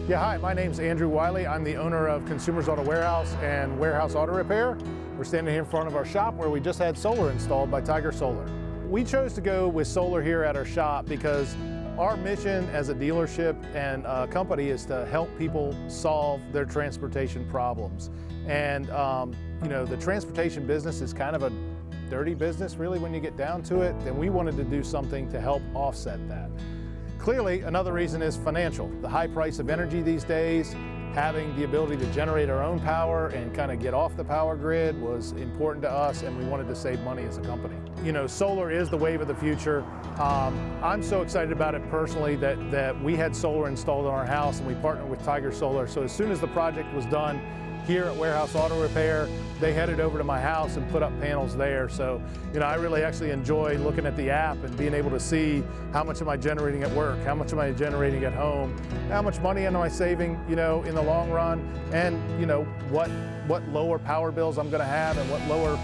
Yeah, hi, my name's Andrew Wiley. I'm the owner of Consumers Auto Warehouse and Warehouse Auto Repair. We're standing here in front of our shop where we just had solar installed by Tiger Solar. We chose to go with solar here at our shop because our mission as a dealership and a company is to help people solve their transportation problems. And the transportation business is kind of a dirty business really when you get down to it, and we wanted to do something to help offset that. Clearly, another reason is financial. The high price of energy these days, having the ability to generate our own power and kind of get off the power grid was important to us, and we wanted to save money as a company. You know, solar is the wave of the future. I'm so excited about it personally that we had solar installed in our house and we partnered with Tiger Solar. So as soon as the project was done here at Warehouse Auto Repair, they headed over to my house and put up panels there. So, I really actually enjoy looking at the app and being able to see how much am I generating at work, how much am I generating at home, how much money am I saving, in the long run, and, what lower power bills I'm going to have and what lower,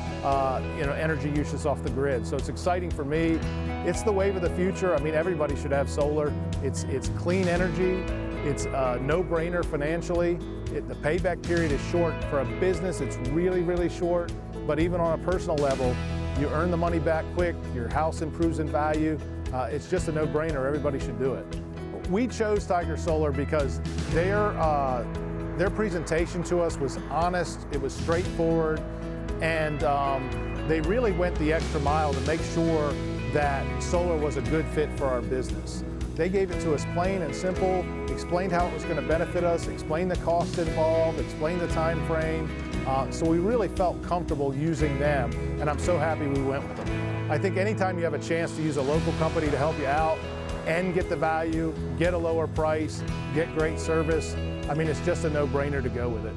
energy usage off the grid. So it's exciting for me. It's the wave of the future. I mean, everybody should have solar. It's clean energy. It's a no-brainer financially. The payback period is short. For a business, it's really, really short. But even on a personal level, you earn the money back quick, your house improves in value. It's just a no-brainer. Everybody should do it. We chose Tiger Solar because their presentation to us was honest, it was straightforward, and they really went the extra mile to make sure that solar was a good fit for our business. They gave it to us plain and simple, explained how it was going to benefit us, explained the cost involved, explained the time frame. So we really felt comfortable using them, and I'm so happy we went with them. I think anytime you have a chance to use a local company to help you out and get the value, get a lower price, get great service, I mean, it's just a no-brainer to go with it.